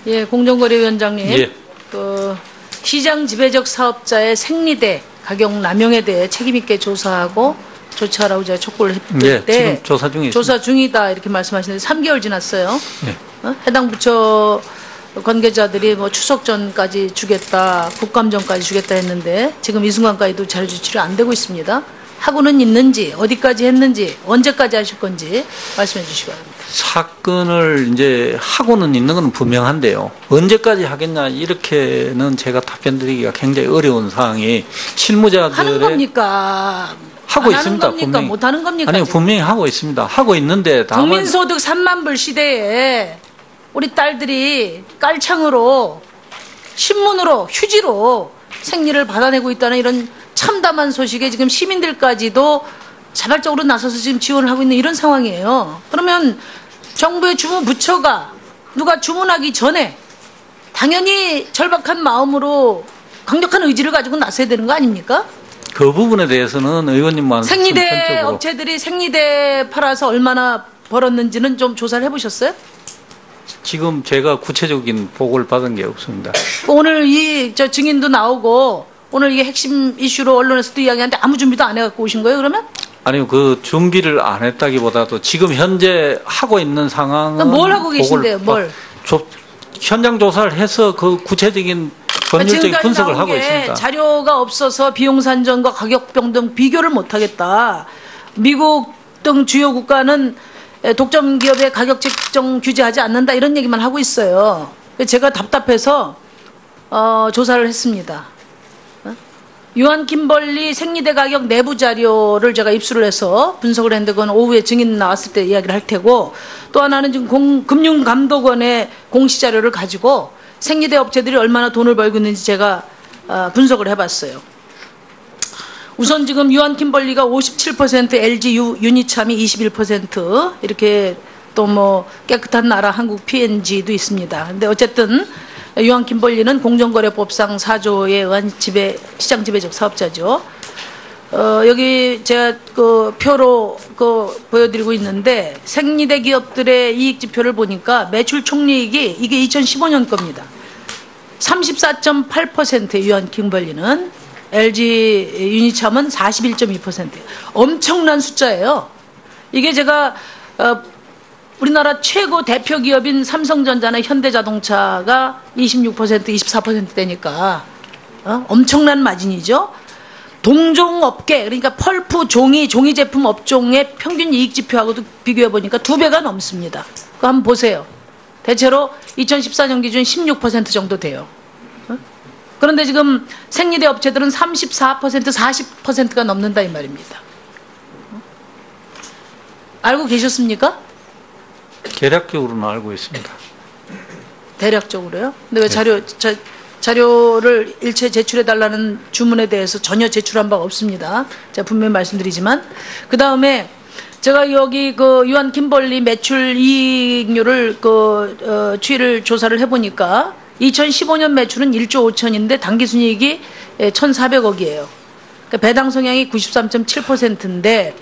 예, 공정거래위원장님. 예. 시장 지배적 사업자의 생리대 가격 남용에 대해 책임있게 조사하고 조치하라고 제가 촉구를 했을 예, 때 지금 조사 중에 조사 중이다 이렇게 말씀하시는데 3개월 지났어요. 예. 해당 부처 관계자들이 뭐 추석 전까지 주겠다, 국감 전까지 주겠다 했는데 지금 이 순간까지도 자료 조치를 안 되고 있습니다. 하고는 있는지, 어디까지 했는지, 언제까지 하실 건지 말씀해 주시기 바랍니다. 사건을 이제 하고는 있는 건 분명한데요. 언제까지 하겠냐 이렇게는 제가 답변드리기가 굉장히 어려운 상황이 실무자들의 하는 겁니까? 하고 안 있습니다. 하는 겁니까? 분명히. 못 하는 겁니까? 아니요, 지금? 분명히 하고 있습니다. 하고 있는데 다만 국민소득 3만 불 시대에 우리 딸들이 깔창으로 신문으로 휴지로 생리를 받아내고 있다는 이런 참담한 소식에 지금 시민들까지도 자발적으로 나서서 지금 지원을 하고 있는 이런 상황이에요. 그러면 정부의 주무부처가 누가 주문하기 전에 당연히 절박한 마음으로 강력한 의지를 가지고 나서야 되는 거 아닙니까? 그 부분에 대해서는 의원님만 생리대 선천적으로 업체들이 생리대 팔아서 얼마나 벌었는지는 좀 조사를 해보셨어요? 지금 제가 구체적인 보고를 받은 게 없습니다. 오늘 저 증인도 나오고 오늘 이게 핵심 이슈로 언론에서도 이야기하는데 아무 준비도 안 해갖고 오신 거예요, 그러면? 아니요, 그 준비를 안 했다기보다도 지금 현재 하고 있는 상황은 뭘 하고 계신데요, 뭘? 현장 조사를 해서 그 구체적인 법률적인 지금까지 분석을 나온 하고 게 있습니다. 자료가 없어서 비용산정과 가격병 등 비교를 못하겠다. 미국 등 주요 국가는 독점 기업의 가격 책정 규제하지 않는다 이런 얘기만 하고 있어요. 제가 답답해서 조사를 했습니다. 유한 킴벌리 생리대 가격 내부 자료를 제가 입수를 해서 분석을 했는데 그건 오후에 증인 나왔을 때 이야기를 할 테고, 또 하나는 지금 금융감독원의 공시 자료를 가지고 생리대 업체들이 얼마나 돈을 벌고 있는지 제가 분석을 해봤어요. 우선 지금 유한 킴벌리가 57%, LG 유니참이 21%, 이렇게 또 뭐 깨끗한 나라 한국 P&G도 있습니다. 근데 어쨌든 유한 킴벌리는 공정거래법상 4조에 의한 시장 지배적 사업자죠. 여기 제가 그 표로 보여드리고 있는데 생리대 기업들의 이익 지표를 보니까 매출 총리익이 이게 2015년 겁니다. 34.8% 유한 킴벌리는, LG 유니참은 41.2%예요. 엄청난 숫자예요. 이게 제가 우리나라 최고 대표 기업인 삼성전자나 현대자동차가 26%, 24%대니까 엄청난 마진이죠. 동종업계, 그러니까 펄프, 종이 제품 업종의 평균 이익 지표하고도 비교해 보니까 2배가 넘습니다. 그거 한번 보세요. 대체로 2014년 기준 16% 정도 돼요. 그런데 지금 생리대 업체들은 34%, 40%가 넘는다 이 말입니다. 알고 계셨습니까? 대략적으로는 알고 있습니다. 대략적으로요? 근데 왜 자료를 일체 제출해달라는 주문에 대해서 전혀 제출한 바가 없습니다. 제가 분명히 말씀드리지만. 그 다음에 제가 여기 유한 킴벌리 매출 이익률을 추이를 조사를 해보니까 2015년 매출은 1조 5천인데 당기순이익이 1,400억이에요. 그러니까 배당 성향이 93.7%인데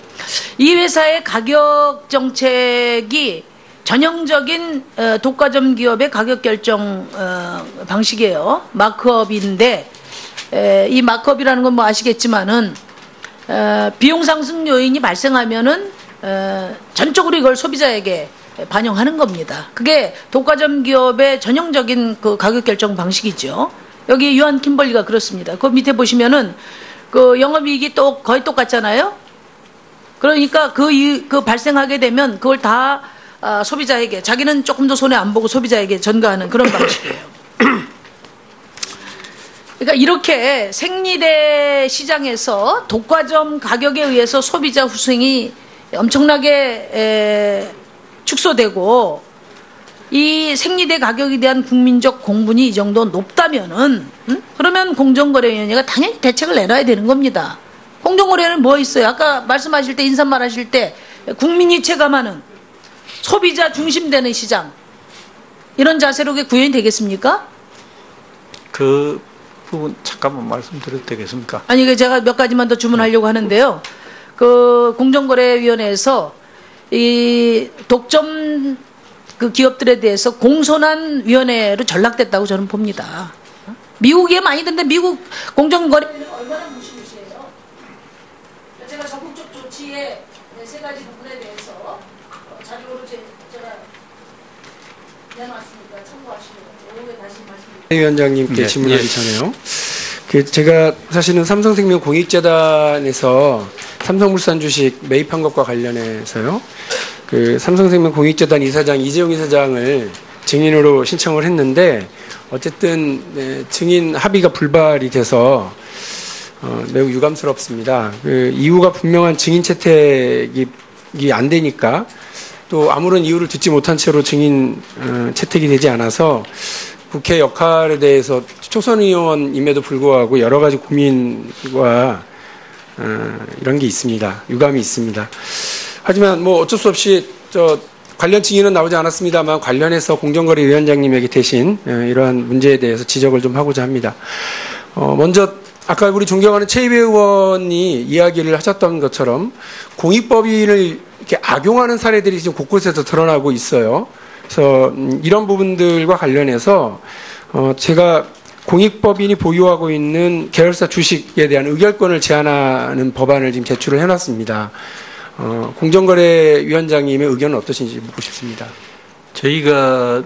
이 회사의 가격 정책이 전형적인 독과점 기업의 가격 결정 방식이에요. 마크업인데 이 마크업이라는 건 뭐 아시겠지만은 비용 상승 요인이 발생하면은 전적으로 이걸 소비자에게 반영하는 겁니다. 그게 독과점 기업의 전형적인 그 가격 결정 방식이죠. 여기 유한 킴벌리가 그렇습니다. 그 밑에 보시면은 그 영업이익이 또 거의 똑같잖아요. 그러니까 그 발생하게 되면 그걸 다 소비자에게, 자기는 조금 더 손해 안 보고 소비자에게 전가하는 그런 방식이에요. 그러니까 이렇게 생리대 시장에서 독과점 가격에 의해서 소비자 후생이 엄청나게 축소되고 이 생리대 가격에 대한 국민적 공분이 이 정도 높다면은 그러면 공정거래위원회가 당연히 대책을 내놔야 되는 겁니다. 공정거래위원회는 뭐 있어요? 아까 말씀하실 때 인사말 하실 때 국민이 체감하는 소비자 중심되는 시장, 이런 자세로 구현이 되겠습니까? 그 부분 잠깐만 말씀드려도 되겠습니까? 아니, 제가 몇 가지만 더 주문하려고 하는데요. 그 공정거래위원회에서 이 독점 그 기업들에 대해서 공손한 위원회로 전락됐다고 저는 봅니다. 미국에 많이 듣는데 미국 공정거래위원회는 얼마나 무시무시해요. 제가 적극적 조치의 세 가지 부분에 대해서 자료로 제가 내놨으니까 참고하시면 오후에 다시 말씀드릴게요. 위원장님께 네. 질문하기 예. 전에요. 제가 사실은 삼성생명 공익재단에서 삼성물산 주식 매입한 것과 관련해서요. 삼성생명 공익재단 이사장 이재용 이사장을 증인으로 신청을 했는데 어쨌든 증인 합의가 불발이 돼서 매우 유감스럽습니다. 이유가 분명한 증인 채택이 안 되니까 또 아무런 이유를 듣지 못한 채로 증인 채택이 되지 않아서 국회 역할에 대해서 초선 의원임에도 불구하고 여러 가지 고민과 이런 게 있습니다. 유감이 있습니다. 하지만 뭐 어쩔 수 없이 관련 증인은 나오지 않았습니다만 관련해서 공정거래위원장님에게 대신 이러한 문제에 대해서 지적을 좀 하고자 합니다. 먼저 아까 우리 존경하는 최이배 의원이 이야기를 하셨던 것처럼 공익법인을 이렇게 악용하는 사례들이 지금 곳곳에서 드러나고 있어요. 그래서 이런 부분들과 관련해서 제가 공익법인이 보유하고 있는 계열사 주식에 대한 의결권을 제한하는 법안을 지금 제출을 해놨습니다. 공정거래위원장님의 의견은 어떠신지 묻고 싶습니다. 저희가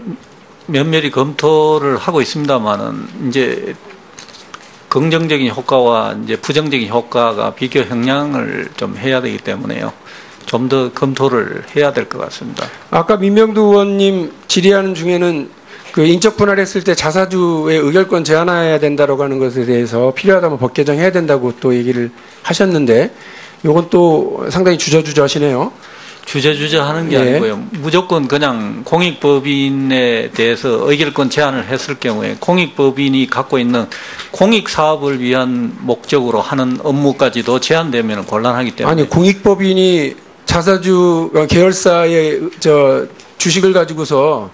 면밀히 검토를 하고 있습니다만은 이제 긍정적인 효과와 이제 부정적인 효과가 비교 형량을 좀 해야 되기 때문에요. 좀 더 검토를 해야 될 것 같습니다. 아까 민명두 의원님 질의하는 중에는 인적 분할했을 때 자사주의 의결권 제한해야 된다고 하는 것에 대해서 필요하다면 법 개정해야 된다고 또 얘기를 하셨는데 이건 또 상당히 주저주저하시네요. 주저주저하는 게 예. 아니고요. 무조건 그냥 공익법인에 대해서 의결권 제한을 했을 경우에 공익법인이 갖고 있는 공익사업을 위한 목적으로 하는 업무까지도 제한되면 곤란하기 때문에. 아니 공익법인이 자사주 계열사의 주식을 가지고서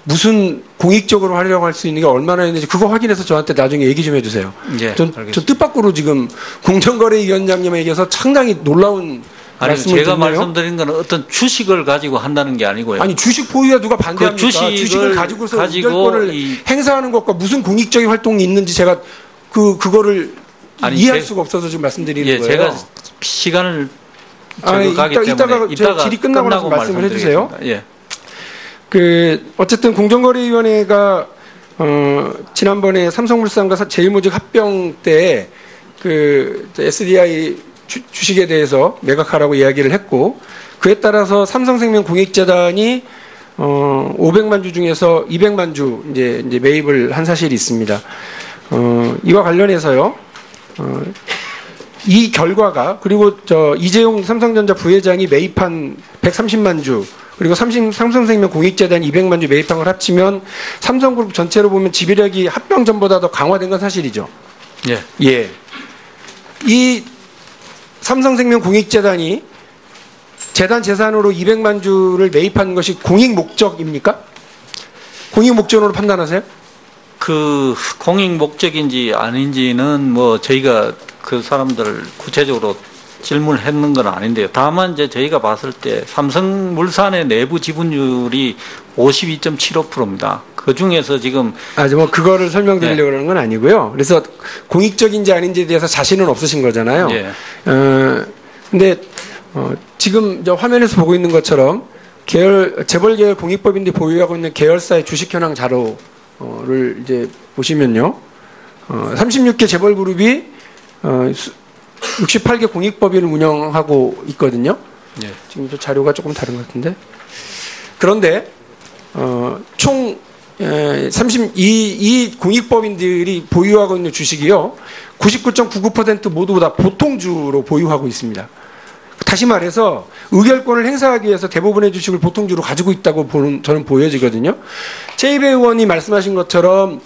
무슨 공익적으로 활용할 수 있는 게 얼마나 있는지 그거 확인해서 저한테 나중에 얘기 좀 해주세요. 예, 저 알겠습니다. 뜻밖으로 지금 공정거래위원장님에게서 상당히 놀라운 아니, 말씀을 제가 듣네요. 말씀드린 건 어떤 주식을 가지고 한다는 게 아니고요. 아니 주식 보유야 누가 반대합니까? 그 주식을 가지고서 가지고 의결권을 행사하는 것과 무슨 공익적인 활동이 있는지 제가 그거를 아니, 이해할 수가 없어서 지금 말씀드리는 예, 거예요. 제가 시간을 아니, 가기 때문에 이따가 질의 끝나고 나서 말씀을 해주세요. 예. 어쨌든 공정거래위원회가 지난번에 삼성물산과 제일모직 합병 때 SDI 주식에 대해서 매각하라고 이야기를 했고 그에 따라서 삼성생명 공익재단이 500만 주 중에서 200만 주 이제 매입을 한 사실이 있습니다. 이와 관련해서요. 이 결과가 그리고 이재용 삼성전자 부회장이 매입한 130만 주 그리고 삼성생명 공익재단 200만 주 매입한 걸 합치면 삼성그룹 전체로 보면 지배력이 합병 전보다 더 강화된 건 사실이죠. 예. 예. 이 삼성생명 공익재단이 재단 재산으로 200만 주를 매입한 것이 공익 목적입니까? 공익 목적으로 판단하세요? 그 공익 목적인지 아닌지는 뭐 저희가 그 사람들을 구체적으로 질문했는 건 아닌데요. 다만 이제 저희가 봤을 때 삼성물산의 내부 지분율이 52.75%입니다. 그 중에서 지금 뭐 그거를 설명드리려고 하는 건 아니고요. 그래서 공익적인지 아닌지에 대해서 자신은 없으신 거잖아요. 예. 근데 지금 화면에서 보고 있는 것처럼 재벌 계열 공익법인들이 보유하고 있는 계열사의 주식 현황 자료를 이제 보시면요. 36개 재벌 그룹이 68개 공익법인을 운영하고 있거든요. 예. 지금 저 자료가 조금 다른 것 같은데. 그런데 총 32 공익법인들이 보유하고 있는 주식이요. 99.99% 모두 다 보통주로 보유하고 있습니다. 다시 말해서 의결권을 행사하기 위해서 대부분의 주식을 보통주로 가지고 있다고 저는 보여지거든요. 최이배 의원이 말씀하신 것처럼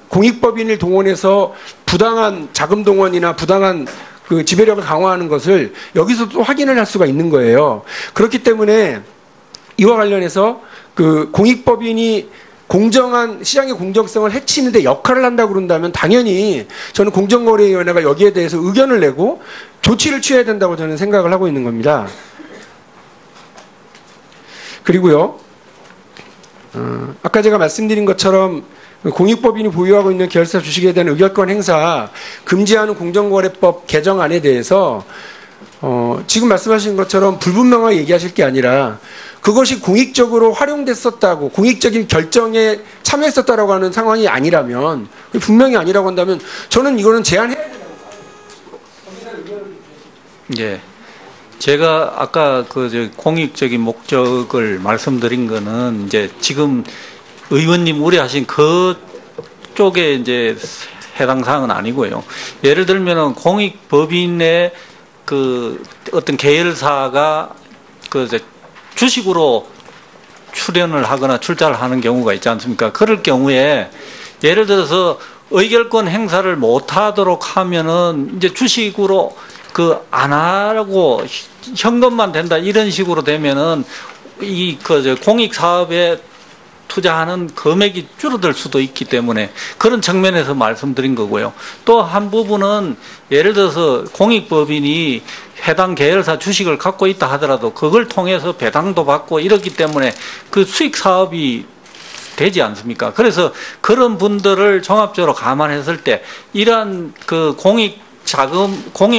공익법인을 동원해서 부당한 자금 동원이나 부당한 그 지배력을 강화하는 것을 여기서 또 확인을 할 수가 있는 거예요. 그렇기 때문에 이와 관련해서 그 공익법인이 공정한 시장의 공정성을 해치는데 역할을 한다고 그런다면 당연히 저는 공정거래위원회가 여기에 대해서 의견을 내고 조치를 취해야 된다고 저는 생각을 하고 있는 겁니다. 그리고요, 아까 제가 말씀드린 것처럼 공익법인이 보유하고 있는 계열사 주식에 대한 의결권 행사 금지하는 공정거래법 개정안에 대해서 지금 말씀하신 것처럼 불분명하게 얘기하실 게 아니라 그것이 공익적으로 활용됐었다고 공익적인 결정에 참여했었다라고 하는 상황이 아니라면 분명히 아니라고 한다면 저는 이거는 제한해야 된다고 봐요. 예. 제가 아까 공익적인 목적을 말씀드린 거는 이제 지금 의원님 우려하신 그쪽에 이제 해당 사항은 아니고요. 예를 들면은 공익법인의 어떤 계열사가 주식으로 출연을 하거나 출자를 하는 경우가 있지 않습니까? 그럴 경우에 예를 들어서 의결권 행사를 못 하도록 하면은 이제 주식으로 안 하고 현금만 된다 이런 식으로 되면은 공익 사업에 투자하는 금액이 줄어들 수도 있기 때문에 그런 측면에서 말씀드린 거고요. 또 한 부분은 예를 들어서 공익법인이 해당 계열사 주식을 갖고 있다 하더라도 그걸 통해서 배당도 받고 이렇기 때문에 그 수익 사업이 되지 않습니까? 그래서 그런 분들을 종합적으로 감안했을 때 이러한 공익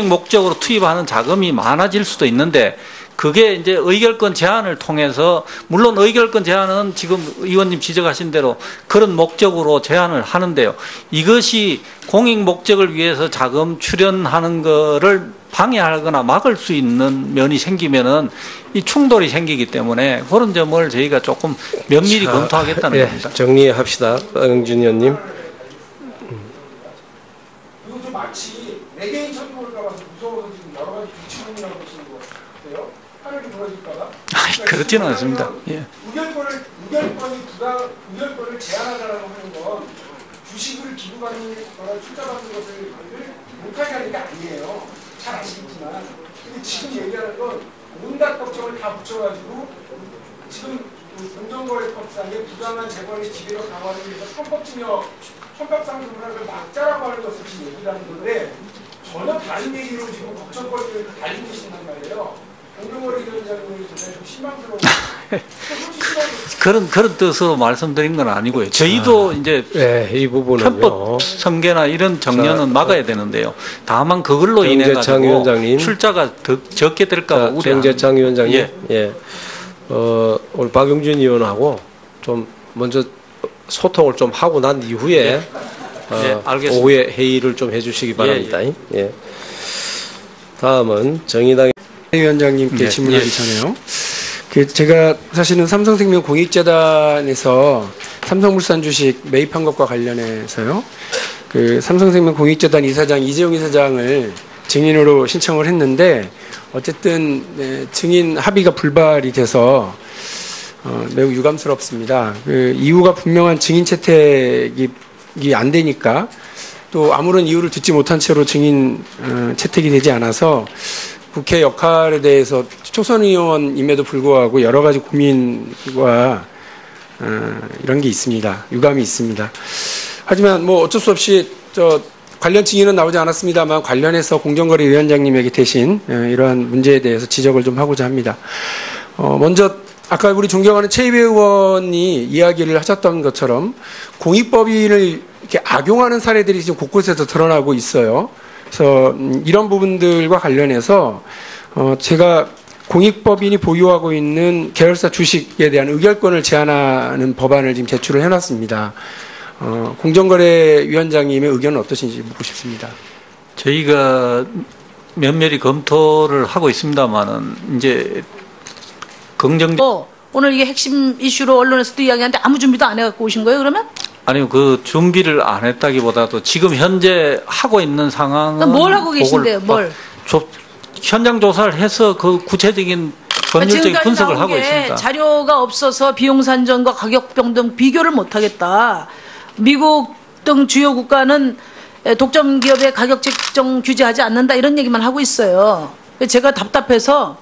목적으로 투입하는 자금이 많아질 수도 있는데 그게 이제 의결권 제한을 통해서 물론 의결권 제한은 지금 의원님 지적하신 대로 그런 목적으로 제한을 하는데요. 이것이 공익 목적을 위해서 자금 출연하는 거를 방해하거나 막을 수 있는 면이 생기면은 이 충돌이 생기기 때문에 그런 점을 저희가 조금 면밀히 검토하겠다는 겁니다. 정리합시다. 박영준 의원님. 이거 마치 외계인 천국을까 봐서 무서워서 지금 여러 가지 규칙문이라고 보시는 거 같아요. 하늘이 무너질까봐? 그렇지는 않습니다. 예. 의결권을 제한하자라고 하는 건 주식을 기부받는 거나 투자받는 것을 못하게 하는 게 아니에요. 잘 아시겠지만. 근데 지금 얘기하는 건 온갖 걱정을 다 붙여가지고 지금 공정거래법상의 부당한 재벌의 지배를 강화하기 위해서 편법상승을 막자라고 하는 것을 지금 얘기를 하는 건데 전혀 다른 얘기로 지금 걱정거리를 달리고 계신단 말이에요. 공정거래위원장님이 좀 실망스러워. 그런 뜻으로 말씀드린 건 아니고요. 저희도 이제 이 부분은요. 편법 성계나 이런 정려는 막아야 되는데요. 다만 그걸로 인해 가지고 위원장님. 출자가 더 적게 될까 봐 우려합니다. 정재창 위원장님. 예. 오늘 박용준 의원하고 좀 먼저 소통을 좀 하고 난 이후에 알겠습니다. 오후에 회의를 좀 해주시기 바랍니다. 예. 다음은 정의당의 위원장님께 네. 질문하기 전에요. 제가 사실은 삼성생명 공익재단에서 삼성물산 주식 매입한 것과 관련해서요. 삼성생명 공익재단 이사장 이재용 이사장을 증인으로 신청을 했는데 어쨌든 증인 합의가 불발이 돼서 매우 유감스럽습니다. 이유가 분명한 증인 채택이 안 되니까 또 아무런 이유를 듣지 못한 채로 증인 채택이 되지 않아서 국회 역할에 대해서 초선 의원임에도 불구하고 여러 가지 고민과 이런 게 있습니다. 유감이 있습니다. 하지만 뭐 어쩔 수 없이 관련 증인은 나오지 않았습니다만 관련해서 공정거래위원장님에게 대신 이러한 문제에 대해서 지적을 좀 하고자 합니다. 먼저 아까 우리 존경하는 최이배 의원이 이야기를 하셨던 것처럼 공익법인을 이렇게 악용하는 사례들이 지금 곳곳에서 드러나고 있어요. 그래서 이런 부분들과 관련해서 제가 공익법인이 보유하고 있는 계열사 주식에 대한 의결권을 제한하는 법안을 지금 제출을 해놨습니다. 공정거래위원장님의 의견은 어떠신지 묻고 싶습니다. 저희가 면밀히 검토를 하고 있습니다만은 이제 오늘 이게 핵심 이슈로 언론에서도 이야기하는데 아무 준비도 안 해갖고 오신 거예요, 그러면? 아니요, 준비를 안 했다기보다도 지금 현재 하고 있는 상황은 뭘 하고 계신데요, 뭘? 현장 조사를 해서 구체적인 법률적인 분석을 하고 있습니다. 자료가 없어서 비용 산정과 가격 변동 비교를 못 하겠다. 미국 등 주요 국가는 독점 기업의 가격 책정 규제하지 않는다 이런 얘기만 하고 있어요. 제가 답답해서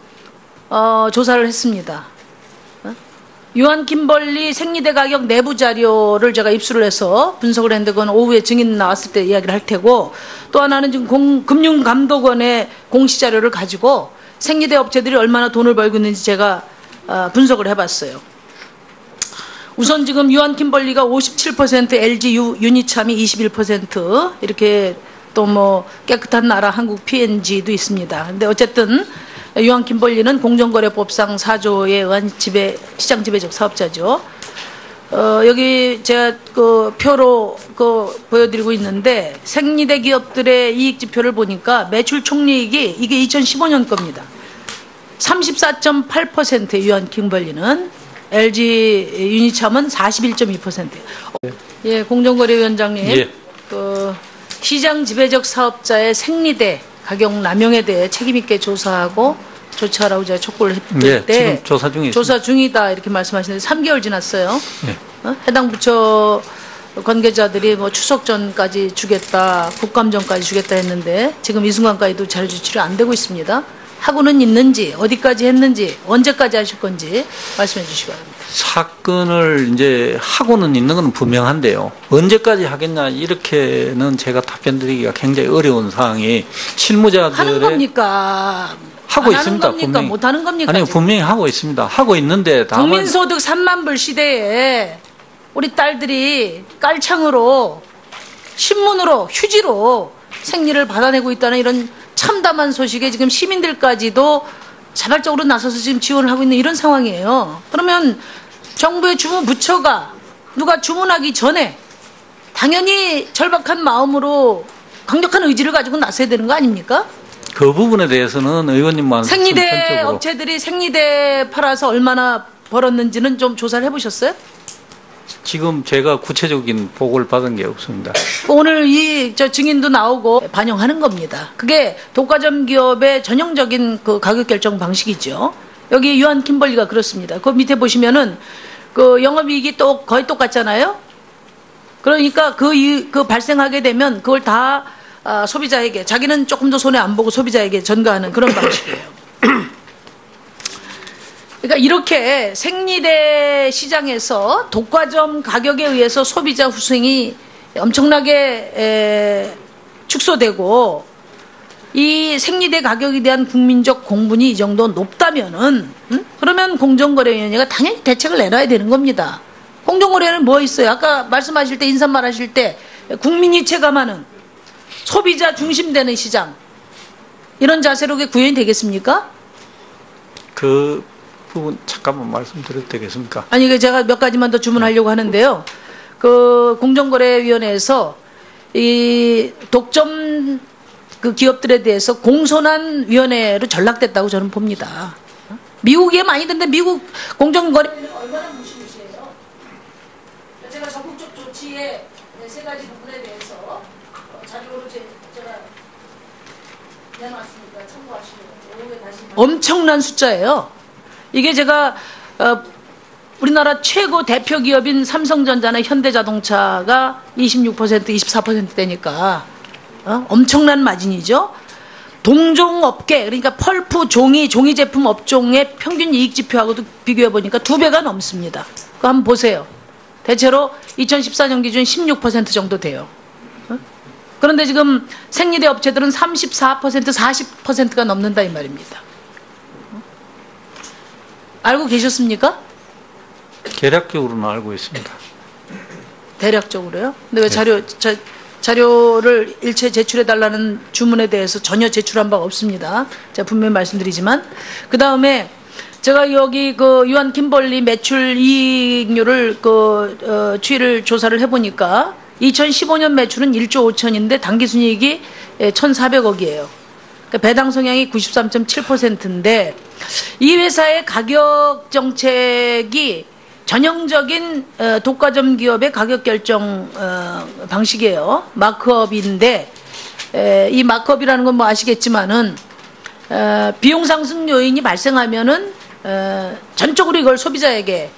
조사를 했습니다. 유한 김벌리 생리대 가격 내부 자료를 제가 입수를 해서 분석을 했는데 그건 오후에 증인 나왔을 때 이야기를 할 테고 또 하나는 지금 금융감독원의 공시 자료를 가지고 생리대 업체들이 얼마나 돈을 벌고 있는지 제가 분석을 해봤어요. 우선 지금 유한 킴벌리가 57%, LG 유니참이 21%, 이렇게 또 뭐 깨끗한 나라 한국 P&G도 있습니다. 근데 어쨌든 유한 킴벌리는 공정거래법상 4조에 의한 시장 지배적 사업자죠. 여기 제가 그 표로 보여드리고 있는데 생리대 기업들의 이익 지표를 보니까 매출 총리익이 이게 2015년 겁니다. 34.8% 유한 킴벌리는, LG 유니참은 41.2%예요. 예, 공정거래위원장님, 예. 그 시장 지배적 사업자의 생리대 가격 남용에 대해 책임 있게 조사하고 조치하라고 제가 촉구를 했을 예, 때 지금 조사 중에 있습니다. 조사 중이다 이렇게 말씀하시는데 3개월 지났어요. 예. 해당 부처 관계자들이 뭐 추석 전까지 주겠다, 국감 전까지 주겠다 했는데 지금 이 순간까지도 자료 조치가 안 되고 있습니다. 하고는 있는지, 어디까지 했는지, 언제까지 하실 건지 말씀해 주시기 바랍니다. 사건을 이제 하고는 있는 건 분명한데요. 언제까지 하겠냐 이렇게는 제가 답변드리기가 굉장히 어려운 사항이 실무자들의 하는 겁니까? 하고 안 있습니다. 하는 겁니까? 분명히. 못 하는 겁니까? 아니요, 지금? 분명히 하고 있습니다. 하고 있는데 다만 국민소득 3만 불 시대에 우리 딸들이 깔창으로, 신문으로, 휴지로 생리를 받아내고 있다는 이런 참담한 소식에 지금 시민들까지도 자발적으로 나서서 지금 지원을 하고 있는 이런 상황이에요. 그러면 정부의 주무부처가 누가 주문하기 전에 당연히 절박한 마음으로 강력한 의지를 가지고 나서야 되는 거 아닙니까? 그 부분에 대해서는 의원님만 생리대 선천적으로 업체들이 생리대 팔아서 얼마나 벌었는지는 좀 조사를 해보셨어요? 지금 제가 구체적인 보고를 받은 게 없습니다. 오늘 저 증인도 나오고 반영하는 겁니다. 그게 독과점 기업의 전형적인 그 가격 결정 방식이죠. 여기 유한 킴벌리가 그렇습니다. 그 밑에 보시면은 그 영업이익이 또 거의 똑같잖아요. 그러니까 그 발생하게 되면 그걸 다 소비자에게, 자기는 조금 더 손해 안 보고 소비자에게 전가하는 그런 방식이에요. 그러니까 이렇게 생리대 시장에서 독과점 가격에 의해서 소비자 후생이 엄청나게 축소되고 이 생리대 가격에 대한 국민적 공분이 이 정도 높다면은 그러면 공정거래위원회가 당연히 대책을 내놔야 되는 겁니다. 공정거래위원회는 뭐 있어요? 아까 말씀하실 때 인사말 하실 때 국민이 체감하는 소비자 중심되는 시장, 이런 자세로 그게 구현이 되겠습니까? 그 부분 잠깐만 말씀드려도 되겠습니까? 아니, 제가 몇 가지만 더 주문하려고 하는데요. 그 공정거래위원회에서 이 독점 그 기업들에 대해서 공손한 위원회로 전락됐다고 저는 봅니다. 미국에 많이 듣는데 미국 공정거래위원회는 얼마나 무시무시해요. 제가 적극적 조치의 세 가지 부분에 대해서 자료로 제가 내놨으니까 참고하시면 엄청난 숫자예요. 이게 제가 우리나라 최고 대표 기업인 삼성전자나 현대자동차가 26%, 24%대니까 엄청난 마진이죠. 동종업계, 그러니까 펄프, 종이 제품 업종의 평균 이익 지표하고도 비교해 보니까 2배가 넘습니다. 그거 한번 보세요. 대체로 2014년 기준 16% 정도 돼요. 그런데 지금 생리대 업체들은 34%, 40%가 넘는다 이 말입니다. 알고 계셨습니까? 대략적으로는 알고 있습니다. 대략적으로요? 근데 왜 자료를 일체 제출해달라는 주문에 대해서 전혀 제출한 바가 없습니다. 제가 분명히 말씀드리지만. 그 다음에 제가 여기 그 유한 킴벌리 매출 이익률을 추이를 조사를 해보니까 2015년 매출은 1조 5천인데 당기순이익이 1,400억이에요. 그러니까 배당 성향이 93.7%인데 이 회사의 가격 정책이 전형적인 독과점 기업의 가격 결정 방식이에요. 마크업인데 이 마크업이라는 건 뭐 아시겠지만은 비용 상승 요인이 발생하면은 전적으로 이걸 소비자에게